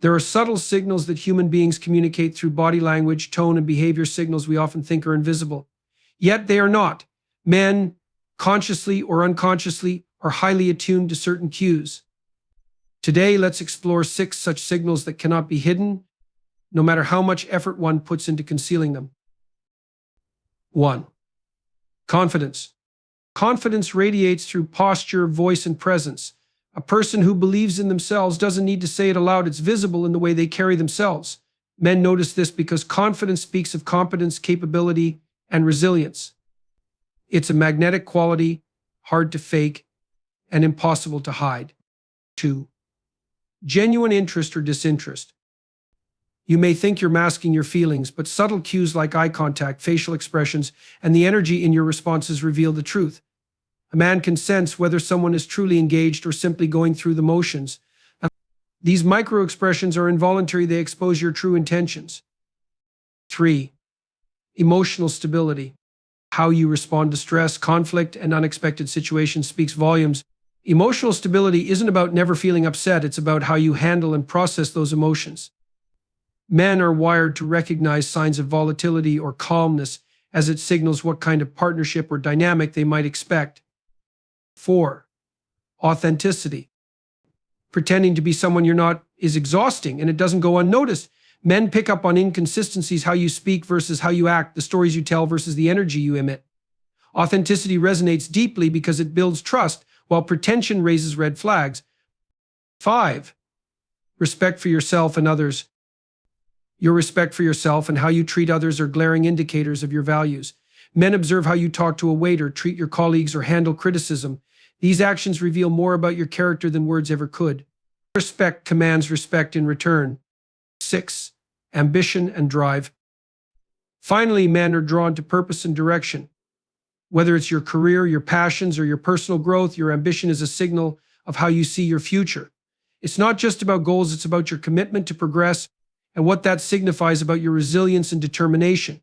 There are subtle signals that human beings communicate through body language, tone, and behavior, signals we often think are invisible. Yet they are not. Men, consciously or unconsciously, are highly attuned to certain cues. Today, let's explore 6 such signals that cannot be hidden, no matter how much effort one puts into concealing them. 1. Confidence. Confidence radiates through posture, voice, and presence. A person who believes in themselves doesn't need to say it aloud. It's visible in the way they carry themselves. Men notice this because confidence speaks of competence, capability, and resilience. It's a magnetic quality, hard to fake, and impossible to hide. 2. Genuine interest or disinterest. You may think you're masking your feelings, but subtle cues like eye contact, facial expressions, and the energy in your responses reveal the truth. A man can sense whether someone is truly engaged or simply going through the motions. These micro-expressions are involuntary. They expose your true intentions. 3. Emotional stability. How you respond to stress, conflict, and unexpected situations speaks volumes. Emotional stability isn't about never feeling upset. It's about how you handle and process those emotions. Men are wired to recognize signs of volatility or calmness as it signals what kind of partnership or dynamic they might expect. 4. Authenticity. Pretending to be someone you're not is exhausting, and it doesn't go unnoticed. Men pick up on inconsistencies, how you speak versus how you act, the stories you tell versus the energy you emit. Authenticity resonates deeply because it builds trust, while pretension raises red flags. 5. Respect for yourself and others. Your respect for yourself and how you treat others are glaring indicators of your values. Men observe how you talk to a waiter, treat your colleagues, or handle criticism. These actions reveal more about your character than words ever could. Respect commands respect in return. 6. Ambition and drive. Finally, men are drawn to purpose and direction. Whether it's your career, your passions, or your personal growth, your ambition is a signal of how you see your future. It's not just about goals, it's about your commitment to progress and what that signifies about your resilience and determination.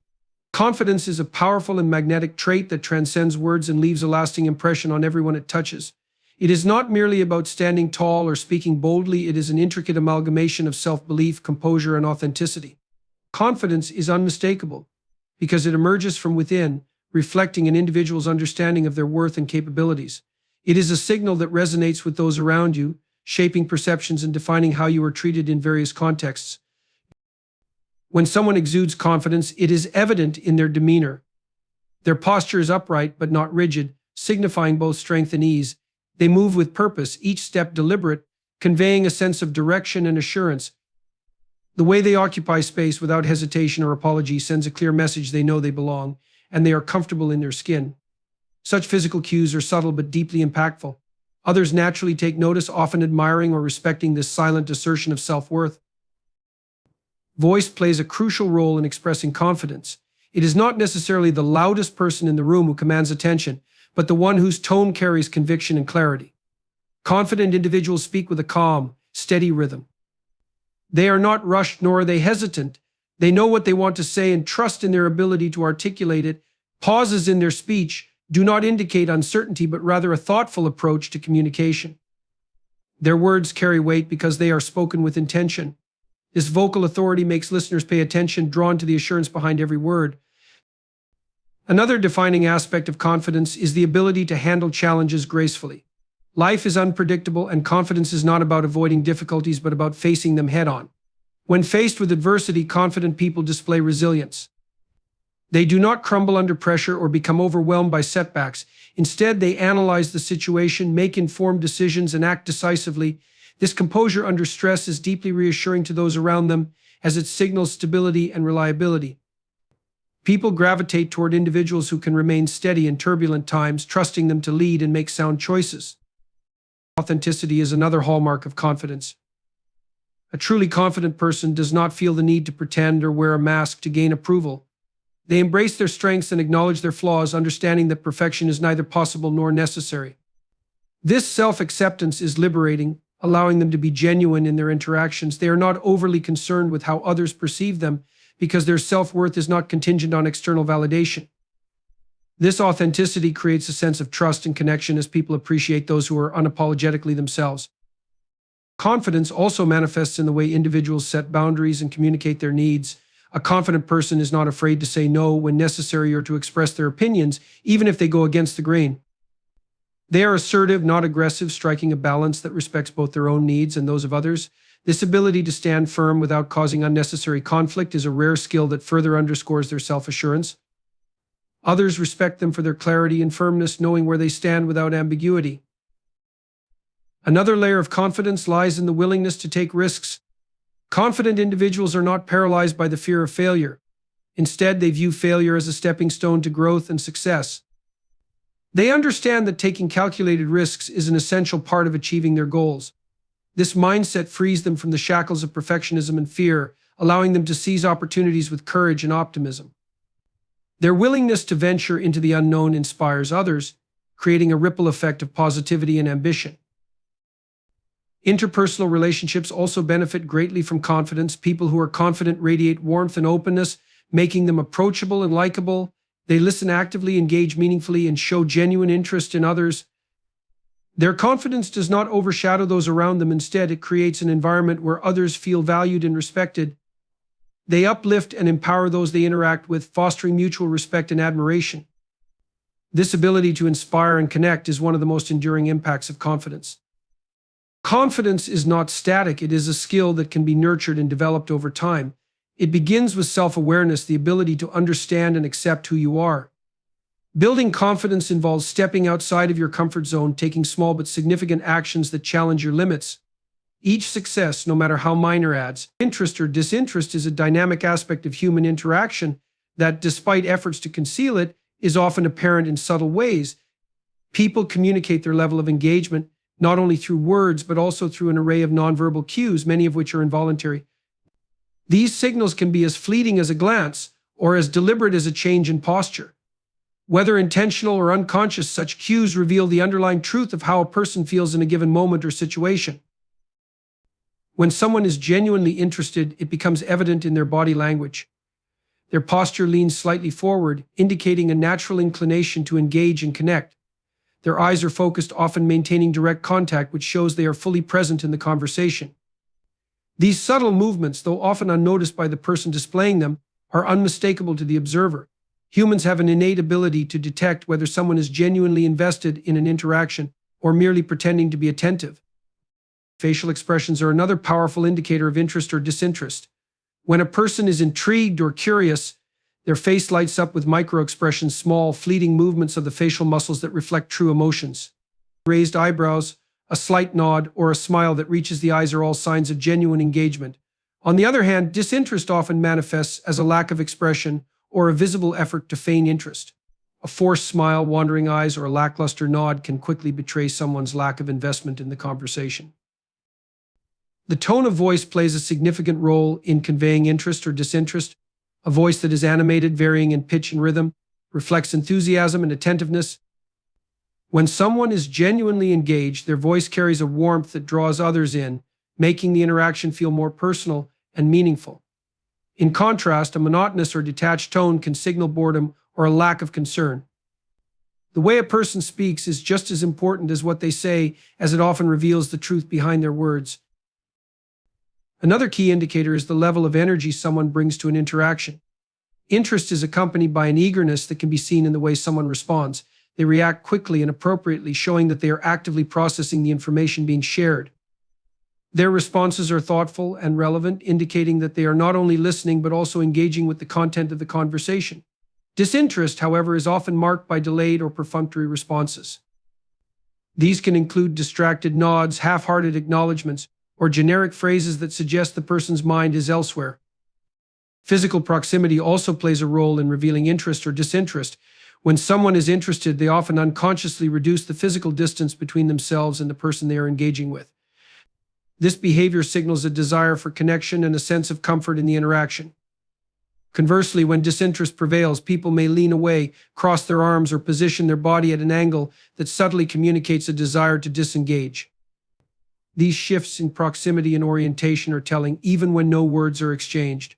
Confidence is a powerful and magnetic trait that transcends words and leaves a lasting impression on everyone it touches. It is not merely about standing tall or speaking boldly, it is an intricate amalgamation of self-belief, composure, and authenticity. Confidence is unmistakable because it emerges from within, reflecting an individual's understanding of their worth and capabilities. It is a signal that resonates with those around you, shaping perceptions and defining how you are treated in various contexts. When someone exudes confidence, it is evident in their demeanor. Their posture is upright but not rigid, signifying both strength and ease. They move with purpose, each step deliberate, conveying a sense of direction and assurance. The way they occupy space without hesitation or apology sends a clear message: they know they belong, and they are comfortable in their skin. Such physical cues are subtle but deeply impactful. Others naturally take notice, often admiring or respecting this silent assertion of self-worth. Voice plays a crucial role in expressing confidence. It is not necessarily the loudest person in the room who commands attention, but the one whose tone carries conviction and clarity. Confident individuals speak with a calm, steady rhythm. They are not rushed nor are they hesitant. They know what they want to say and trust in their ability to articulate it. Pauses in their speech do not indicate uncertainty, but rather a thoughtful approach to communication. Their words carry weight because they are spoken with intention. This vocal authority makes listeners pay attention, drawn to the assurance behind every word. Another defining aspect of confidence is the ability to handle challenges gracefully. Life is unpredictable, and confidence is not about avoiding difficulties, but about facing them head-on. When faced with adversity, confident people display resilience. They do not crumble under pressure or become overwhelmed by setbacks. Instead, they analyze the situation, make informed decisions, and act decisively. This composure under stress is deeply reassuring to those around them, as it signals stability and reliability. People gravitate toward individuals who can remain steady in turbulent times, trusting them to lead and make sound choices. Authenticity is another hallmark of confidence. A truly confident person does not feel the need to pretend or wear a mask to gain approval. They embrace their strengths and acknowledge their flaws, understanding that perfection is neither possible nor necessary. This self-acceptance is liberating, allowing them to be genuine in their interactions. They are not overly concerned with how others perceive them because their self-worth is not contingent on external validation. This authenticity creates a sense of trust and connection as people appreciate those who are unapologetically themselves. Confidence also manifests in the way individuals set boundaries and communicate their needs. A confident person is not afraid to say no when necessary or to express their opinions, even if they go against the grain. They are assertive, not aggressive, striking a balance that respects both their own needs and those of others. This ability to stand firm without causing unnecessary conflict is a rare skill that further underscores their self-assurance. Others respect them for their clarity and firmness, knowing where they stand without ambiguity. Another layer of confidence lies in the willingness to take risks. Confident individuals are not paralyzed by the fear of failure. Instead, they view failure as a stepping stone to growth and success. They understand that taking calculated risks is an essential part of achieving their goals. This mindset frees them from the shackles of perfectionism and fear, allowing them to seize opportunities with courage and optimism. Their willingness to venture into the unknown inspires others, creating a ripple effect of positivity and ambition. Interpersonal relationships also benefit greatly from confidence. People who are confident radiate warmth and openness, making them approachable and likable. They listen actively, engage meaningfully, and show genuine interest in others. Their confidence does not overshadow those around them. Instead, it creates an environment where others feel valued and respected. They uplift and empower those they interact with, fostering mutual respect and admiration. This ability to inspire and connect is one of the most enduring impacts of confidence. Confidence is not static. It is a skill that can be nurtured and developed over time. It begins with self-awareness, the ability to understand and accept who you are. Building confidence involves stepping outside of your comfort zone, taking small but significant actions that challenge your limits. Each success, no matter how minor, adds interest or disinterest, is a dynamic aspect of human interaction that, despite efforts to conceal it, is often apparent in subtle ways. People communicate their level of engagement not only through words, but also through an array of nonverbal cues, many of which are involuntary. These signals can be as fleeting as a glance or as deliberate as a change in posture. Whether intentional or unconscious, such cues reveal the underlying truth of how a person feels in a given moment or situation. When someone is genuinely interested, it becomes evident in their body language. Their posture leans slightly forward, indicating a natural inclination to engage and connect. Their eyes are focused, often maintaining direct contact, which shows they are fully present in the conversation. These subtle movements, though often unnoticed by the person displaying them, are unmistakable to the observer. Humans have an innate ability to detect whether someone is genuinely invested in an interaction or merely pretending to be attentive. Facial expressions are another powerful indicator of interest or disinterest. When a person is intrigued or curious, their face lights up with microexpressions, small, fleeting movements of the facial muscles that reflect true emotions. Raised eyebrows, a slight nod, or a smile that reaches the eyes are all signs of genuine engagement. On the other hand, disinterest often manifests as a lack of expression or a visible effort to feign interest. A forced smile, wandering eyes, or a lackluster nod can quickly betray someone's lack of investment in the conversation. The tone of voice plays a significant role in conveying interest or disinterest. A voice that is animated, varying in pitch and rhythm, reflects enthusiasm and attentiveness. When someone is genuinely engaged, their voice carries a warmth that draws others in, making the interaction feel more personal and meaningful. In contrast, a monotonous or detached tone can signal boredom or a lack of concern. The way a person speaks is just as important as what they say, as it often reveals the truth behind their words. Another key indicator is the level of energy someone brings to an interaction. Interest is accompanied by an eagerness that can be seen in the way someone responds. They react quickly and appropriately, showing that they are actively processing the information being shared. Their responses are thoughtful and relevant, indicating that they are not only listening but also engaging with the content of the conversation. Disinterest, however, is often marked by delayed or perfunctory responses. These can include distracted nods, half-hearted acknowledgments, or generic phrases that suggest the person's mind is elsewhere. Physical proximity also plays a role in revealing interest or disinterest. When someone is interested, they often unconsciously reduce the physical distance between themselves and the person they are engaging with. This behavior signals a desire for connection and a sense of comfort in the interaction. Conversely, when disinterest prevails, people may lean away, cross their arms, or position their body at an angle that subtly communicates a desire to disengage. These shifts in proximity and orientation are telling, even when no words are exchanged.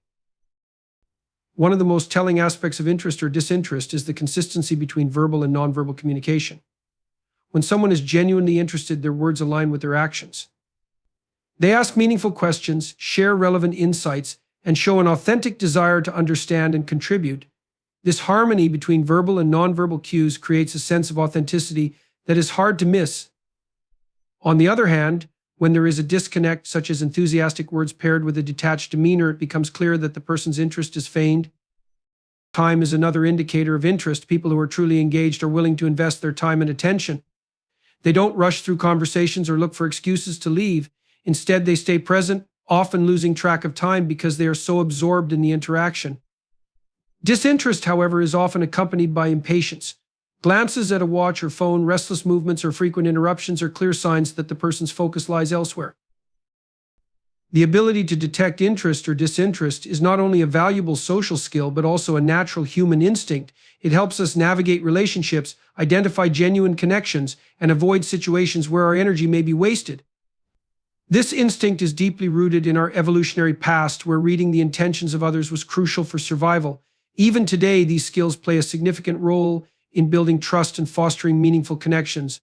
One of the most telling aspects of interest or disinterest is the consistency between verbal and nonverbal communication. When someone is genuinely interested, their words align with their actions. They ask meaningful questions, share relevant insights, and show an authentic desire to understand and contribute. This harmony between verbal and nonverbal cues creates a sense of authenticity that is hard to miss. On the other hand, when there is a disconnect, such as enthusiastic words paired with a detached demeanor, it becomes clear that the person's interest is feigned. Time is another indicator of interest. People who are truly engaged are willing to invest their time and attention. They don't rush through conversations or look for excuses to leave. Instead, they stay present, often losing track of time because they are so absorbed in the interaction. Disinterest, however, is often accompanied by impatience. Glances at a watch or phone, restless movements, or frequent interruptions are clear signs that the person's focus lies elsewhere. The ability to detect interest or disinterest is not only a valuable social skill, but also a natural human instinct. It helps us navigate relationships, identify genuine connections, and avoid situations where our energy may be wasted. This instinct is deeply rooted in our evolutionary past, where reading the intentions of others was crucial for survival. Even today, these skills play a significant role in building trust and fostering meaningful connections.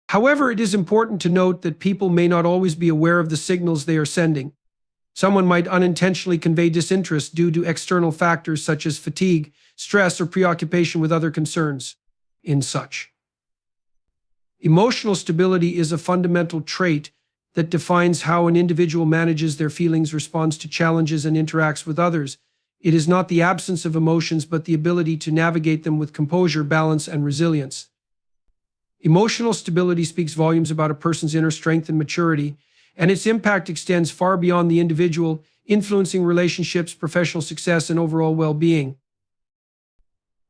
However, it is important to note that people may not always be aware of the signals they are sending. Someone might unintentionally convey disinterest due to external factors such as fatigue, stress, or preoccupation with other concerns. In such, emotional stability is a fundamental trait that defines how an individual manages their feelings, responds to challenges, and interacts with others. It is not the absence of emotions, but the ability to navigate them with composure, balance, and resilience. Emotional stability speaks volumes about a person's inner strength and maturity, and its impact extends far beyond the individual, influencing relationships, professional success, and overall well-being.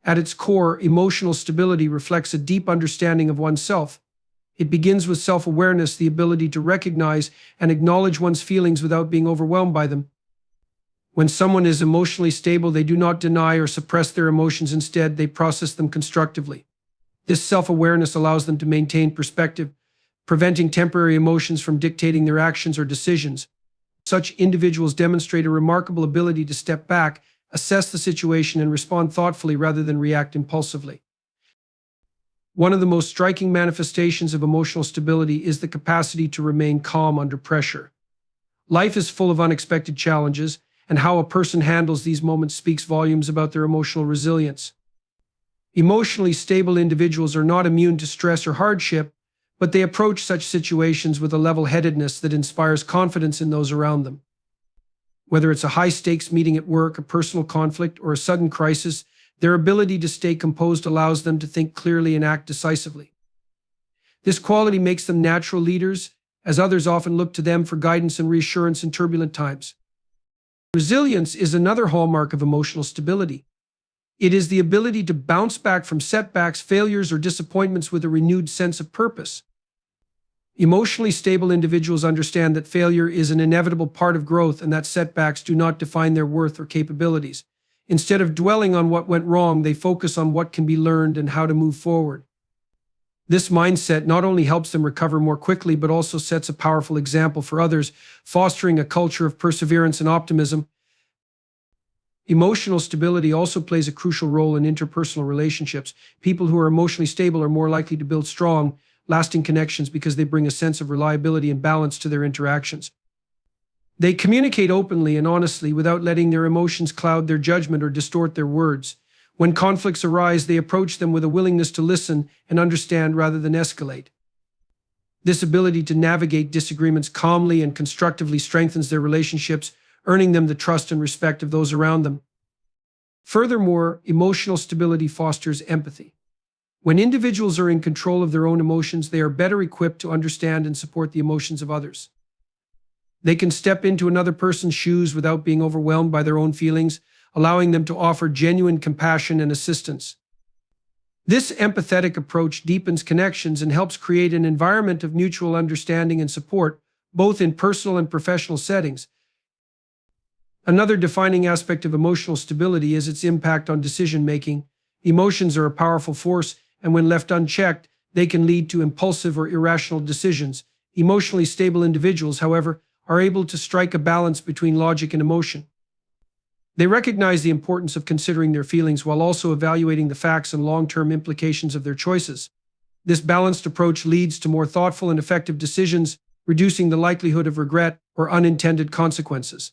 At its core, emotional stability reflects a deep understanding of oneself. It begins with self-awareness, the ability to recognize and acknowledge one's feelings without being overwhelmed by them. When someone is emotionally stable, they do not deny or suppress their emotions. Instead, they process them constructively. This self-awareness allows them to maintain perspective, preventing temporary emotions from dictating their actions or decisions. Such individuals demonstrate a remarkable ability to step back, assess the situation, and respond thoughtfully rather than react impulsively. One of the most striking manifestations of emotional stability is the capacity to remain calm under pressure. Life is full of unexpected challenges, and how a person handles these moments speaks volumes about their emotional resilience. Emotionally stable individuals are not immune to stress or hardship, but they approach such situations with a level-headedness that inspires confidence in those around them. Whether it's a high-stakes meeting at work, a personal conflict, or a sudden crisis, their ability to stay composed allows them to think clearly and act decisively. This quality makes them natural leaders, as others often look to them for guidance and reassurance in turbulent times. Resilience is another hallmark of emotional stability. It is the ability to bounce back from setbacks, failures, or disappointments with a renewed sense of purpose. Emotionally stable individuals understand that failure is an inevitable part of growth and that setbacks do not define their worth or capabilities. Instead of dwelling on what went wrong, they focus on what can be learned and how to move forward. This mindset not only helps them recover more quickly, but also sets a powerful example for others, fostering a culture of perseverance and optimism. Emotional stability also plays a crucial role in interpersonal relationships. People who are emotionally stable are more likely to build strong, lasting connections because they bring a sense of reliability and balance to their interactions. They communicate openly and honestly without letting their emotions cloud their judgment or distort their words. When conflicts arise, they approach them with a willingness to listen and understand rather than escalate. This ability to navigate disagreements calmly and constructively strengthens their relationships, earning them the trust and respect of those around them. Furthermore, emotional stability fosters empathy. When individuals are in control of their own emotions, they are better equipped to understand and support the emotions of others. They can step into another person's shoes without being overwhelmed by their own feelings, allowing them to offer genuine compassion and assistance. This empathetic approach deepens connections and helps create an environment of mutual understanding and support, both in personal and professional settings. Another defining aspect of emotional stability is its impact on decision-making. Emotions are a powerful force, and when left unchecked, they can lead to impulsive or irrational decisions. Emotionally stable individuals, however, are able to strike a balance between logic and emotion. They recognize the importance of considering their feelings while also evaluating the facts and long-term implications of their choices. This balanced approach leads to more thoughtful and effective decisions, reducing the likelihood of regret or unintended consequences.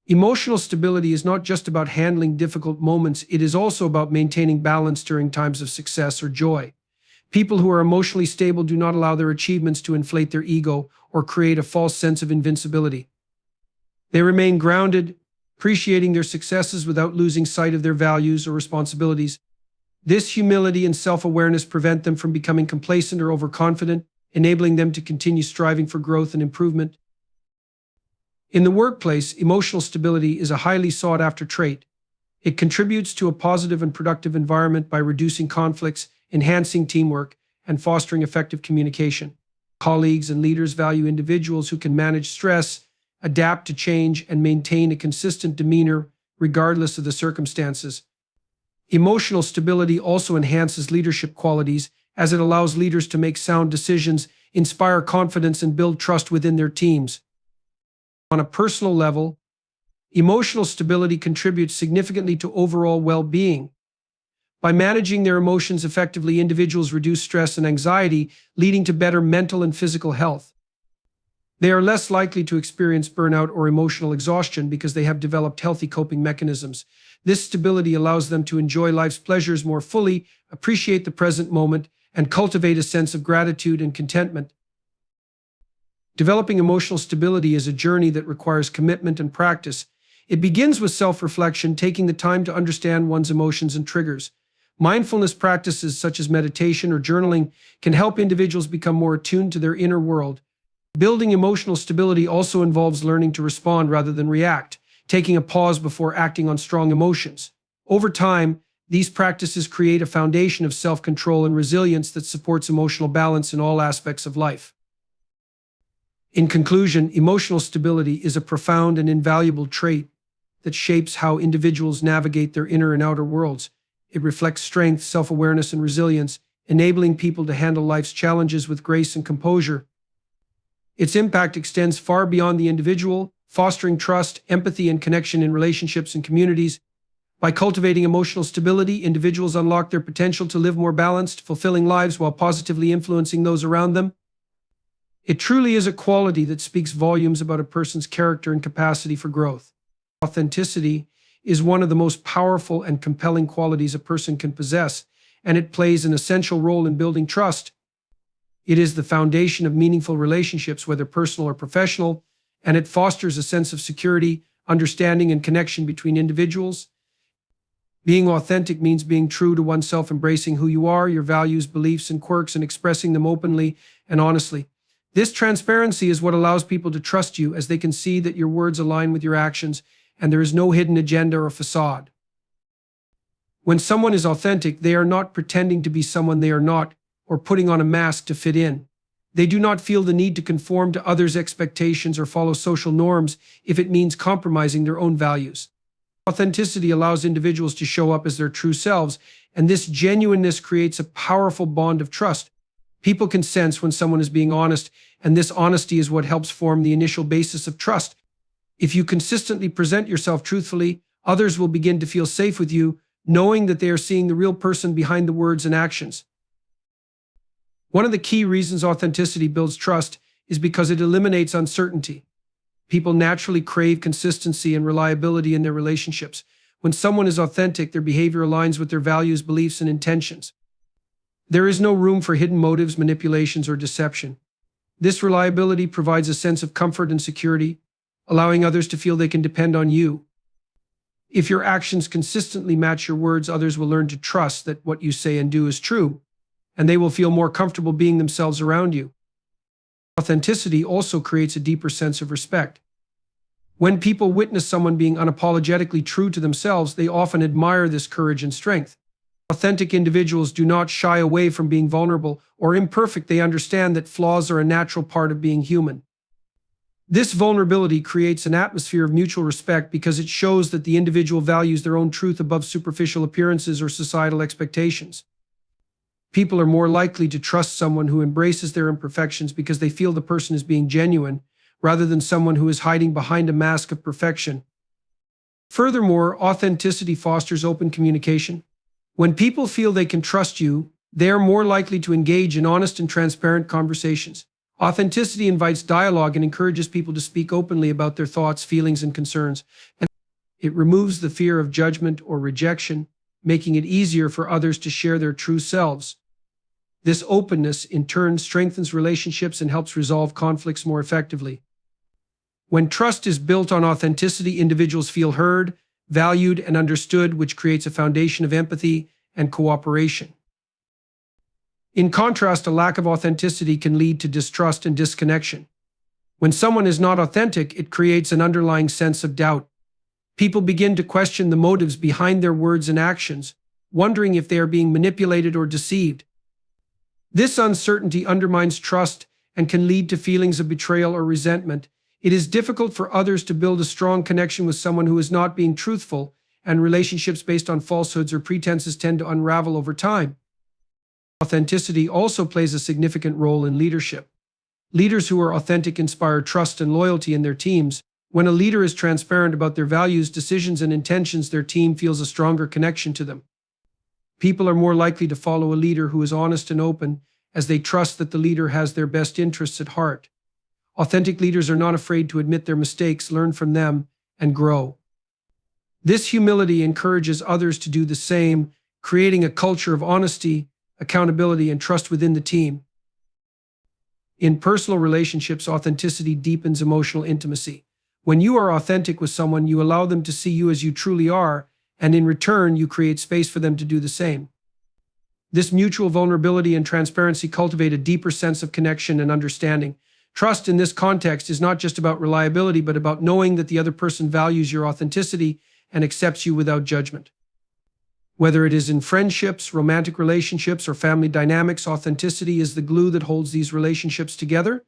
Emotional stability is not just about handling difficult moments, it is also about maintaining balance during times of success or joy. People who are emotionally stable do not allow their achievements to inflate their ego or create a false sense of invincibility. They remain grounded, appreciating their successes without losing sight of their values or responsibilities. This humility and self-awareness prevent them from becoming complacent or overconfident, enabling them to continue striving for growth and improvement. In the workplace, emotional stability is a highly sought-after trait. It contributes to a positive and productive environment by reducing conflicts, enhancing teamwork, and fostering effective communication. Colleagues and leaders value individuals who can manage stress, adapt to change, and maintain a consistent demeanor regardless of the circumstances. Emotional stability also enhances leadership qualities as it allows leaders to make sound decisions, inspire confidence, and build trust within their teams. On a personal level, emotional stability contributes significantly to overall well-being. By managing their emotions effectively, individuals reduce stress and anxiety, leading to better mental and physical health. They are less likely to experience burnout or emotional exhaustion because they have developed healthy coping mechanisms. This stability allows them to enjoy life's pleasures more fully, appreciate the present moment, and cultivate a sense of gratitude and contentment. Developing emotional stability is a journey that requires commitment and practice. It begins with self-reflection, taking the time to understand one's emotions and triggers. Mindfulness practices such as meditation or journaling can help individuals become more attuned to their inner world. Building emotional stability also involves learning to respond rather than react, taking a pause before acting on strong emotions. Over time, these practices create a foundation of self-control and resilience that supports emotional balance in all aspects of life. In conclusion, emotional stability is a profound and invaluable trait that shapes how individuals navigate their inner and outer worlds. It reflects strength, self-awareness, and resilience, enabling people to handle life's challenges with grace and composure. Its impact extends far beyond the individual, fostering trust, empathy, and connection in relationships and communities. By cultivating emotional stability, individuals unlock their potential to live more balanced, fulfilling lives while positively influencing those around them. It truly is a quality that speaks volumes about a person's character and capacity for growth. Authenticity is one of the most powerful and compelling qualities a person can possess, and it plays an essential role in building trust. It is the foundation of meaningful relationships, whether personal or professional, and it fosters a sense of security, understanding, and connection between individuals. Being authentic means being true to oneself, embracing who you are, your values, beliefs, and quirks, and expressing them openly and honestly. This transparency is what allows people to trust you, as they can see that your words align with your actions and there is no hidden agenda or facade. When someone is authentic, they are not pretending to be someone they are not or putting on a mask to fit in. They do not feel the need to conform to others' expectations or follow social norms if it means compromising their own values. Authenticity allows individuals to show up as their true selves, and this genuineness creates a powerful bond of trust. People can sense when someone is being honest, and this honesty is what helps form the initial basis of trust. If you consistently present yourself truthfully, others will begin to feel safe with you, knowing that they are seeing the real person behind the words and actions. One of the key reasons authenticity builds trust is because it eliminates uncertainty. People naturally crave consistency and reliability in their relationships. When someone is authentic, their behavior aligns with their values, beliefs, and intentions. There is no room for hidden motives, manipulations, or deception. This reliability provides a sense of comfort and security, allowing others to feel they can depend on you. If your actions consistently match your words, others will learn to trust that what you say and do is true, and they will feel more comfortable being themselves around you. Authenticity also creates a deeper sense of respect. When people witness someone being unapologetically true to themselves, they often admire this courage and strength. Authentic individuals do not shy away from being vulnerable or imperfect. They understand that flaws are a natural part of being human. This vulnerability creates an atmosphere of mutual respect because it shows that the individual values their own truth above superficial appearances or societal expectations. People are more likely to trust someone who embraces their imperfections because they feel the person is being genuine, rather than someone who is hiding behind a mask of perfection. Furthermore, authenticity fosters open communication. When people feel they can trust you, they are more likely to engage in honest and transparent conversations. Authenticity invites dialogue and encourages people to speak openly about their thoughts, feelings, and concerns. And it removes the fear of judgment or rejection, making it easier for others to share their true selves. This openness, in turn, strengthens relationships and helps resolve conflicts more effectively. When trust is built on authenticity, individuals feel heard, valued, and understood, which creates a foundation of empathy and cooperation. In contrast, a lack of authenticity can lead to distrust and disconnection. When someone is not authentic, it creates an underlying sense of doubt. People begin to question the motives behind their words and actions, wondering if they are being manipulated or deceived. This uncertainty undermines trust and can lead to feelings of betrayal or resentment. It is difficult for others to build a strong connection with someone who is not being truthful, and relationships based on falsehoods or pretenses tend to unravel over time. Authenticity also plays a significant role in leadership. Leaders who are authentic inspire trust and loyalty in their teams. When a leader is transparent about their values, decisions, and intentions, their team feels a stronger connection to them. People are more likely to follow a leader who is honest and open, as they trust that the leader has their best interests at heart. Authentic leaders are not afraid to admit their mistakes, learn from them, and grow. This humility encourages others to do the same, creating a culture of honesty, accountability, and trust within the team. In personal relationships, authenticity deepens emotional intimacy. When you are authentic with someone, you allow them to see you as you truly are, and in return, you create space for them to do the same. This mutual vulnerability and transparency cultivate a deeper sense of connection and understanding. Trust in this context is not just about reliability, but about knowing that the other person values your authenticity and accepts you without judgment. Whether it is in friendships, romantic relationships, or family dynamics, authenticity is the glue that holds these relationships together.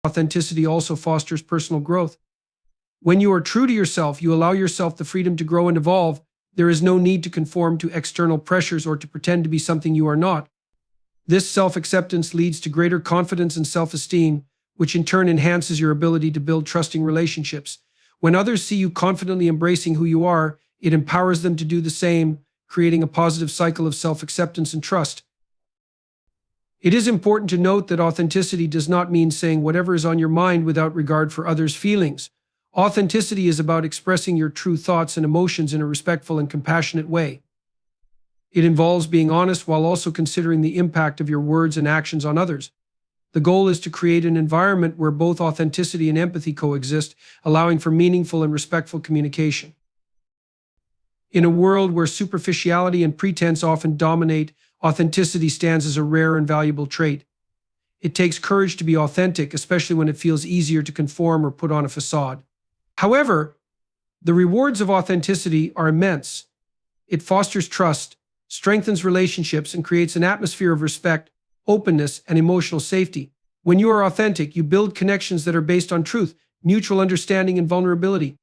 Authenticity also fosters personal growth. When you are true to yourself, you allow yourself the freedom to grow and evolve. There is no need to conform to external pressures or to pretend to be something you are not. This self-acceptance leads to greater confidence and self-esteem, which in turn enhances your ability to build trusting relationships. When others see you confidently embracing who you are, it empowers them to do the same, creating a positive cycle of self-acceptance and trust. It is important to note that authenticity does not mean saying whatever is on your mind without regard for others' feelings. Authenticity is about expressing your true thoughts and emotions in a respectful and compassionate way. It involves being honest while also considering the impact of your words and actions on others. The goal is to create an environment where both authenticity and empathy coexist, allowing for meaningful and respectful communication. In a world where superficiality and pretense often dominate, authenticity stands as a rare and valuable trait. It takes courage to be authentic, especially when it feels easier to conform or put on a facade. However, the rewards of authenticity are immense. It fosters trust, strengthens relationships, and creates an atmosphere of respect, openness, and emotional safety. When you are authentic, you build connections that are based on truth, mutual understanding, and vulnerability.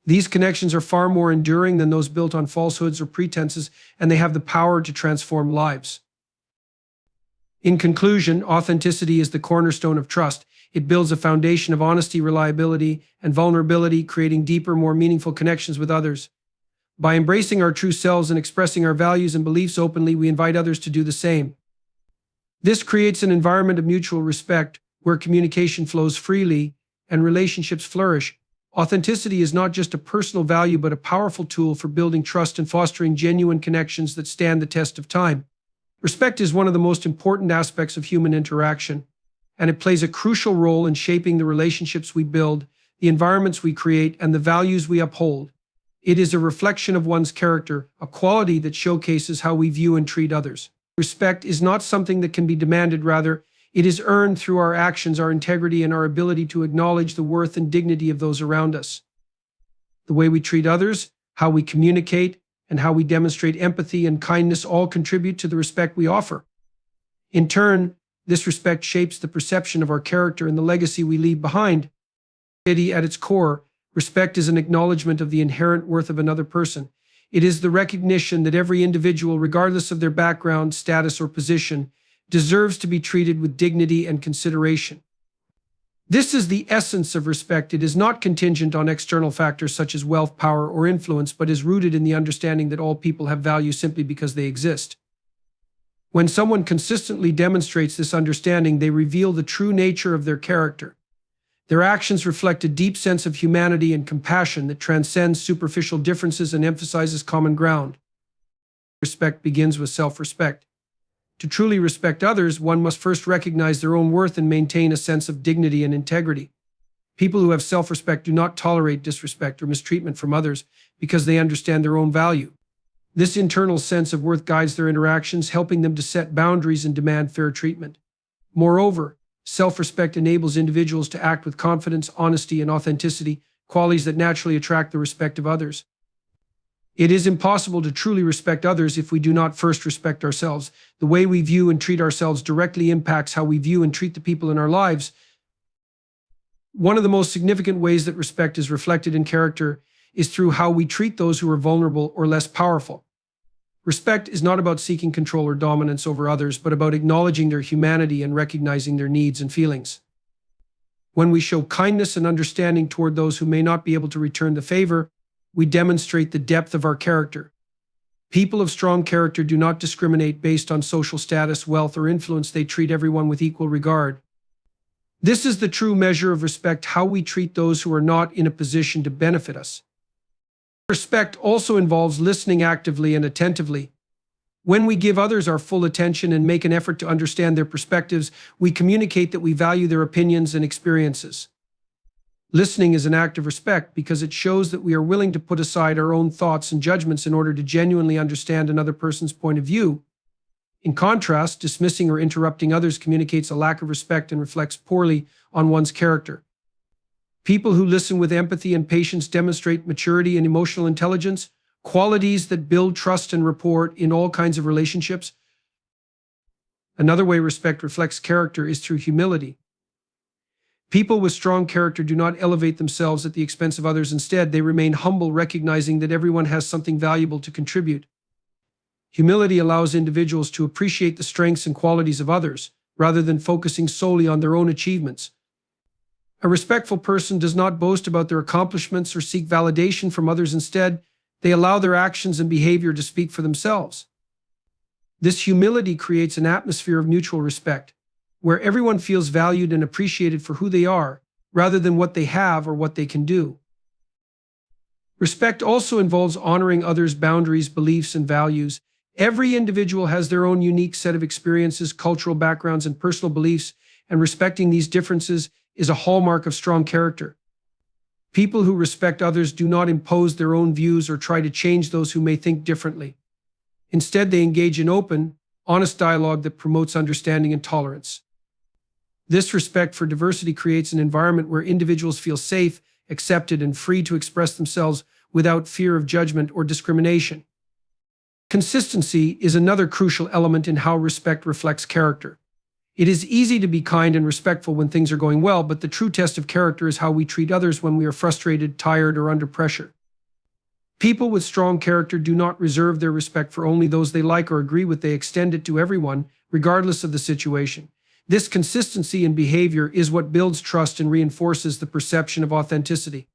These connections are far more enduring than those built on falsehoods or pretenses, and they have the power to transform lives. In conclusion, authenticity is the cornerstone of trust. It builds a foundation of honesty, reliability, and vulnerability, creating deeper, more meaningful connections with others. By embracing our true selves and expressing our values and beliefs openly, we invite others to do the same. This creates an environment of mutual respect where communication flows freely and relationships flourish. Authenticity is not just a personal value, but a powerful tool for building trust and fostering genuine connections that stand the test of time. Respect is one of the most important aspects of human interaction, and it plays a crucial role in shaping the relationships we build, the environments we create, and the values we uphold. It is a reflection of one's character, a quality that showcases how we view and treat others. Respect is not something that can be demanded, rather, it is earned through our actions, our integrity, and our ability to acknowledge the worth and dignity of those around us. The way we treat others, how we communicate, and how we demonstrate empathy and kindness all contribute to the respect we offer. In turn, this respect shapes the perception of our character and the legacy we leave behind. At its core, respect is an acknowledgement of the inherent worth of another person. It is the recognition that every individual, regardless of their background, status, or position, deserves to be treated with dignity and consideration. This is the essence of respect. It is not contingent on external factors such as wealth, power, or influence, but is rooted in the understanding that all people have value simply because they exist. When someone consistently demonstrates this understanding, they reveal the true nature of their character. Their actions reflect a deep sense of humanity and compassion that transcends superficial differences and emphasizes common ground. Respect begins with self-respect. To truly respect others, one must first recognize their own worth and maintain a sense of dignity and integrity. People who have self-respect do not tolerate disrespect or mistreatment from others because they understand their own value. This internal sense of worth guides their interactions, helping them to set boundaries and demand fair treatment. Moreover, self-respect enables individuals to act with confidence, honesty, and authenticity, qualities that naturally attract the respect of others. It is impossible to truly respect others if we do not first respect ourselves. The way we view and treat ourselves directly impacts how we view and treat the people in our lives. One of the most significant ways that respect is reflected in character is through how we treat those who are vulnerable or less powerful. Respect is not about seeking control or dominance over others, but about acknowledging their humanity and recognizing their needs and feelings. When we show kindness and understanding toward those who may not be able to return the favor, we demonstrate the depth of our character. People of strong character do not discriminate based on social status, wealth, or influence. They treat everyone with equal regard. This is the true measure of respect, how we treat those who are not in a position to benefit us. Respect also involves listening actively and attentively. When we give others our full attention and make an effort to understand their perspectives, we communicate that we value their opinions and experiences. Listening is an act of respect because it shows that we are willing to put aside our own thoughts and judgments in order to genuinely understand another person's point of view. In contrast, dismissing or interrupting others communicates a lack of respect and reflects poorly on one's character. People who listen with empathy and patience demonstrate maturity and emotional intelligence, qualities that build trust and rapport in all kinds of relationships. Another way respect reflects character is through humility. People with strong character do not elevate themselves at the expense of others. Instead, they remain humble, recognizing that everyone has something valuable to contribute. Humility allows individuals to appreciate the strengths and qualities of others, rather than focusing solely on their own achievements. A respectful person does not boast about their accomplishments or seek validation from others. Instead, they allow their actions and behavior to speak for themselves. This humility creates an atmosphere of mutual respect, where everyone feels valued and appreciated for who they are, rather than what they have or what they can do. Respect also involves honoring others' boundaries, beliefs, and values. Every individual has their own unique set of experiences, cultural backgrounds, and personal beliefs, and respecting these differences is a hallmark of strong character. People who respect others do not impose their own views or try to change those who may think differently. Instead, they engage in open, honest dialogue that promotes understanding and tolerance. This respect for diversity creates an environment where individuals feel safe, accepted, and free to express themselves without fear of judgment or discrimination. Consistency is another crucial element in how respect reflects character. It is easy to be kind and respectful when things are going well, but the true test of character is how we treat others when we are frustrated, tired, or under pressure. People with strong character do not reserve their respect for only those they like or agree with. They extend it to everyone, regardless of the situation. This consistency in behavior is what builds trust and reinforces the perception of authenticity.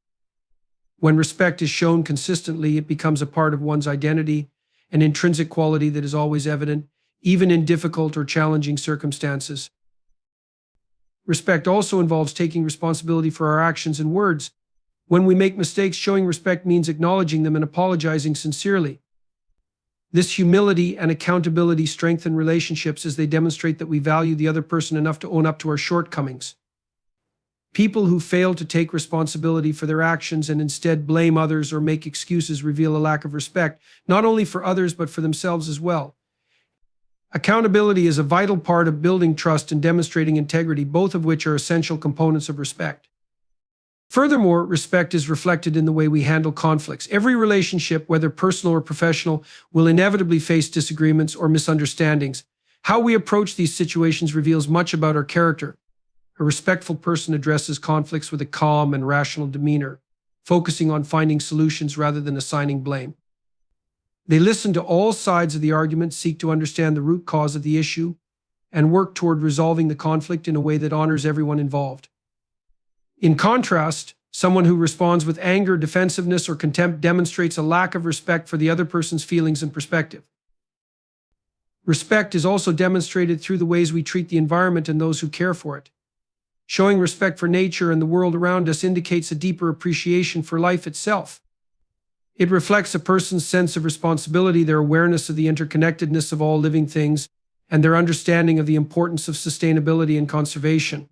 When respect is shown consistently, it becomes a part of one's identity, an intrinsic quality that is always evident, even in difficult or challenging circumstances. Respect also involves taking responsibility for our actions and words. When we make mistakes, showing respect means acknowledging them and apologizing sincerely. This humility and accountability strengthen relationships as they demonstrate that we value the other person enough to own up to our shortcomings. People who fail to take responsibility for their actions and instead blame others or make excuses reveal a lack of respect, not only for others but for themselves as well. Accountability is a vital part of building trust and demonstrating integrity, both of which are essential components of respect. Furthermore, respect is reflected in the way we handle conflicts. Every relationship, whether personal or professional, will inevitably face disagreements or misunderstandings. How we approach these situations reveals much about our character. A respectful person addresses conflicts with a calm and rational demeanor, focusing on finding solutions rather than assigning blame. They listen to all sides of the argument, seek to understand the root cause of the issue, and work toward resolving the conflict in a way that honors everyone involved. In contrast, someone who responds with anger, defensiveness, or contempt demonstrates a lack of respect for the other person's feelings and perspective. Respect is also demonstrated through the ways we treat the environment and those who care for it. Showing respect for nature and the world around us indicates a deeper appreciation for life itself. It reflects a person's sense of responsibility, their awareness of the interconnectedness of all living things, and their understanding of the importance of sustainability and conservation.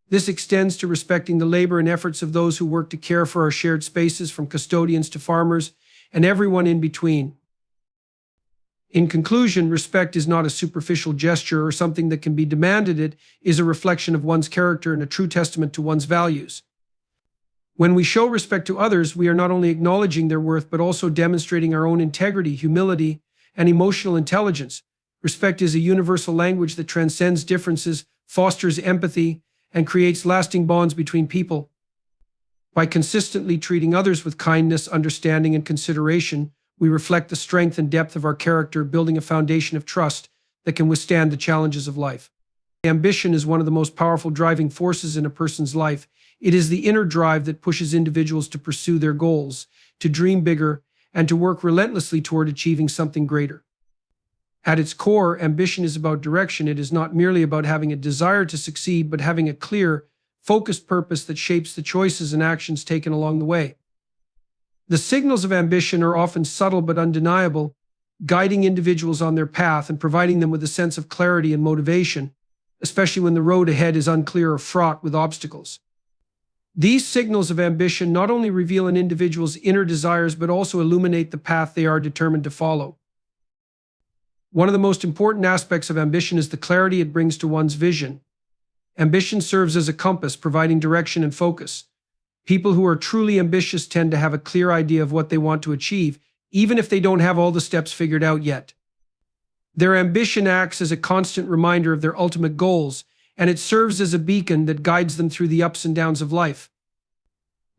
This extends to respecting the labor and efforts of those who work to care for our shared spaces, from custodians to farmers, and everyone in between. In conclusion, respect is not a superficial gesture or something that can be demanded. It is a reflection of one's character and a true testament to one's values. When we show respect to others, we are not only acknowledging their worth, but also demonstrating our own integrity, humility, and emotional intelligence. Respect is a universal language that transcends differences, fosters empathy, and creates lasting bonds between people. By consistently treating others with kindness, understanding, and consideration, we reflect the strength and depth of our character, building a foundation of trust that can withstand the challenges of life. Ambition is one of the most powerful driving forces in a person's life. It is the inner drive that pushes individuals to pursue their goals, to dream bigger, and to work relentlessly toward achieving something greater. At its core, ambition is about direction. It is not merely about having a desire to succeed, but having a clear, focused purpose that shapes the choices and actions taken along the way. The signals of ambition are often subtle but undeniable, guiding individuals on their path and providing them with a sense of clarity and motivation, especially when the road ahead is unclear or fraught with obstacles. These signals of ambition not only reveal an individual's inner desires, but also illuminate the path they are determined to follow. One of the most important aspects of ambition is the clarity it brings to one's vision. Ambition serves as a compass, providing direction and focus. People who are truly ambitious tend to have a clear idea of what they want to achieve, even if they don't have all the steps figured out yet. Their ambition acts as a constant reminder of their ultimate goals, and it serves as a beacon that guides them through the ups and downs of life.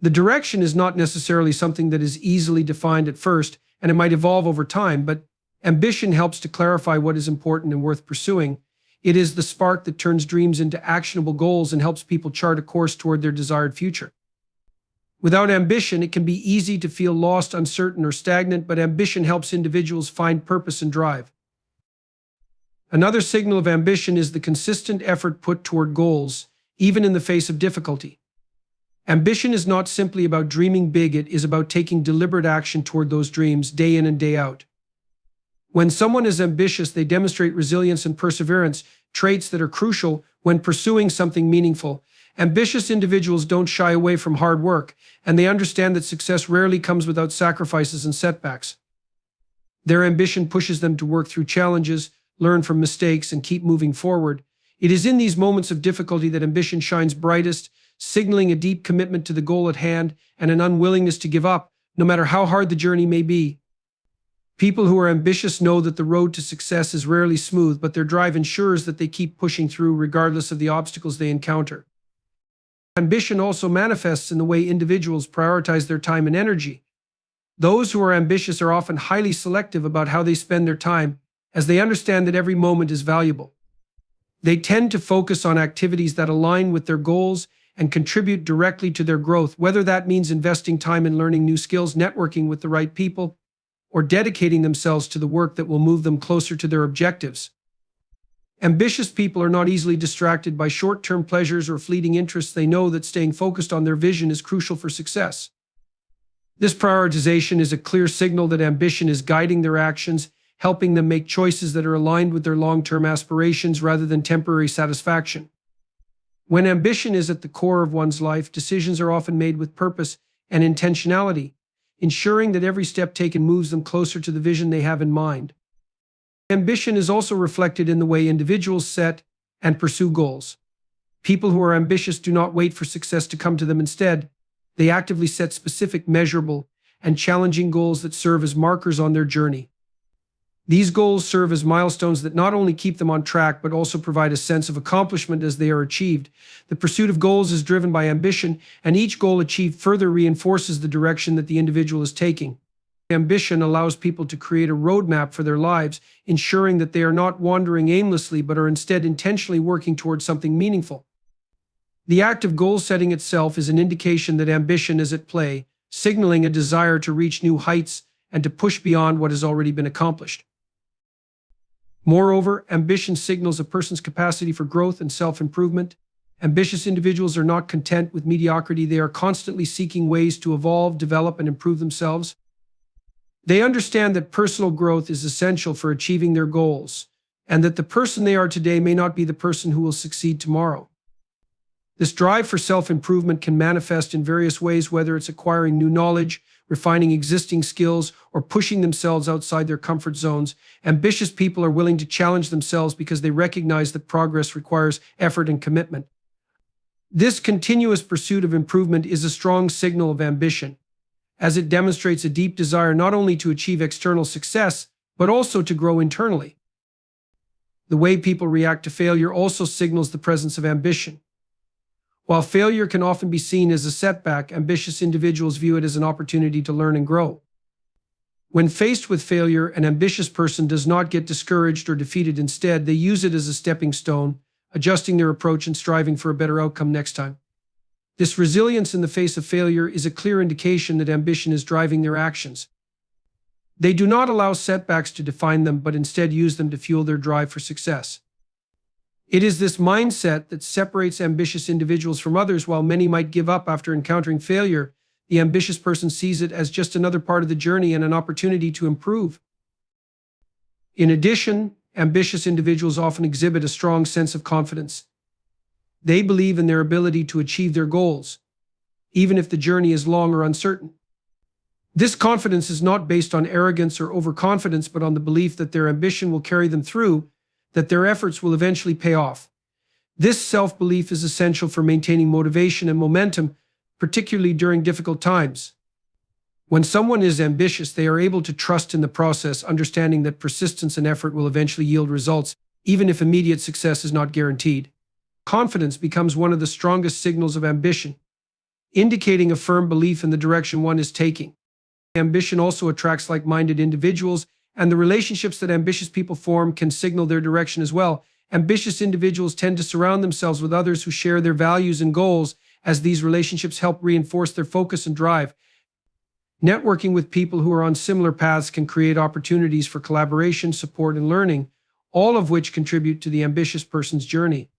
The direction is not necessarily something that is easily defined at first, and it might evolve over time, but ambition helps to clarify what is important and worth pursuing. It is the spark that turns dreams into actionable goals and helps people chart a course toward their desired future. Without ambition, it can be easy to feel lost, uncertain, or stagnant, but ambition helps individuals find purpose and drive. Another signal of ambition is the consistent effort put toward goals, even in the face of difficulty. Ambition is not simply about dreaming big, it is about taking deliberate action toward those dreams day in and day out. When someone is ambitious, they demonstrate resilience and perseverance, traits that are crucial when pursuing something meaningful. Ambitious individuals don't shy away from hard work, and they understand that success rarely comes without sacrifices and setbacks. Their ambition pushes them to work through challenges, learn from mistakes, and keep moving forward. It is in these moments of difficulty that ambition shines brightest, signaling a deep commitment to the goal at hand and an unwillingness to give up, no matter how hard the journey may be. People who are ambitious know that the road to success is rarely smooth, but their drive ensures that they keep pushing through regardless of the obstacles they encounter. Ambition also manifests in the way individuals prioritize their time and energy. Those who are ambitious are often highly selective about how they spend their time, as they understand that every moment is valuable. They tend to focus on activities that align with their goals and contribute directly to their growth, whether that means investing time in learning new skills, networking with the right people, or dedicating themselves to the work that will move them closer to their objectives. Ambitious people are not easily distracted by short-term pleasures or fleeting interests. They know that staying focused on their vision is crucial for success. This prioritization is a clear signal that ambition is guiding their actions, helping them make choices that are aligned with their long-term aspirations rather than temporary satisfaction. When ambition is at the core of one's life, decisions are often made with purpose and intentionality, ensuring that every step taken moves them closer to the vision they have in mind. Ambition is also reflected in the way individuals set and pursue goals. People who are ambitious do not wait for success to come to them. Instead, they actively set specific, measurable, and challenging goals that serve as markers on their journey. These goals serve as milestones that not only keep them on track, but also provide a sense of accomplishment as they are achieved. The pursuit of goals is driven by ambition, and each goal achieved further reinforces the direction that the individual is taking. Ambition allows people to create a roadmap for their lives, ensuring that they are not wandering aimlessly, but are instead intentionally working towards something meaningful. The act of goal setting itself is an indication that ambition is at play, signaling a desire to reach new heights and to push beyond what has already been accomplished. Moreover, ambition signals a person's capacity for growth and self-improvement. Ambitious individuals are not content with mediocrity. They are constantly seeking ways to evolve, develop, and improve themselves. They understand that personal growth is essential for achieving their goals, and that the person they are today may not be the person who will succeed tomorrow. This drive for self-improvement can manifest in various ways, whether it's acquiring new knowledge, refining existing skills, or pushing themselves outside their comfort zones. Ambitious people are willing to challenge themselves because they recognize that progress requires effort and commitment. This continuous pursuit of improvement is a strong signal of ambition, as it demonstrates a deep desire not only to achieve external success, but also to grow internally. The way people react to failure also signals the presence of ambition. While failure can often be seen as a setback, ambitious individuals view it as an opportunity to learn and grow. When faced with failure, an ambitious person does not get discouraged or defeated. Instead, they use it as a stepping stone, adjusting their approach and striving for a better outcome next time. This resilience in the face of failure is a clear indication that ambition is driving their actions. They do not allow setbacks to define them, but instead use them to fuel their drive for success. It is this mindset that separates ambitious individuals from others. While many might give up after encountering failure, the ambitious person sees it as just another part of the journey and an opportunity to improve. In addition, ambitious individuals often exhibit a strong sense of confidence. They believe in their ability to achieve their goals, even if the journey is long or uncertain. This confidence is not based on arrogance or overconfidence, but on the belief that their ambition will carry them through, that their efforts will eventually pay off. This self-belief is essential for maintaining motivation and momentum, particularly during difficult times. When someone is ambitious, they are able to trust in the process, understanding that persistence and effort will eventually yield results, even if immediate success is not guaranteed. Confidence becomes one of the strongest signals of ambition, indicating a firm belief in the direction one is taking. Ambition also attracts like-minded individuals, and the relationships that ambitious people form can signal their direction as well. Ambitious individuals tend to surround themselves with others who share their values and goals, as these relationships help reinforce their focus and drive. Networking with people who are on similar paths can create opportunities for collaboration, support, and learning, all of which contribute to the ambitious person's journey.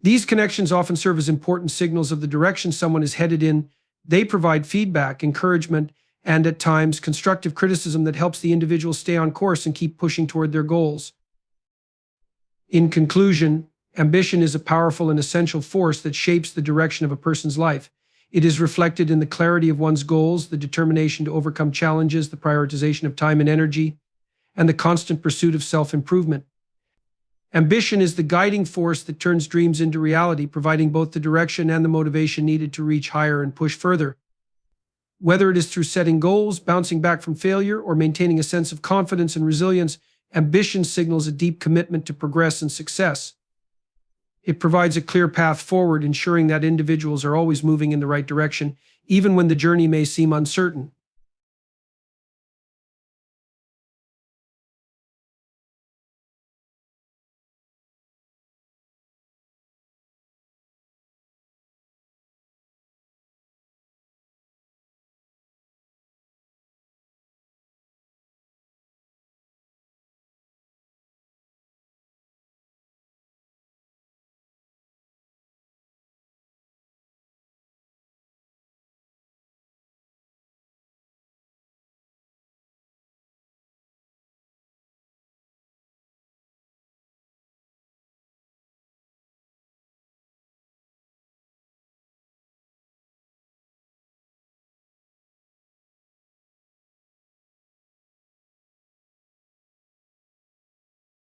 These connections often serve as important signals of the direction someone is headed in. They provide feedback, encouragement, and at times constructive criticism that helps the individual stay on course and keep pushing toward their goals. In conclusion, ambition is a powerful and essential force that shapes the direction of a person's life. It is reflected in the clarity of one's goals, the determination to overcome challenges, the prioritization of time and energy, and the constant pursuit of self-improvement. Ambition is the guiding force that turns dreams into reality, providing both the direction and the motivation needed to reach higher and push further. Whether it is through setting goals, bouncing back from failure, or maintaining a sense of confidence and resilience, ambition signals a deep commitment to progress and success. It provides a clear path forward, ensuring that individuals are always moving in the right direction, even when the journey may seem uncertain.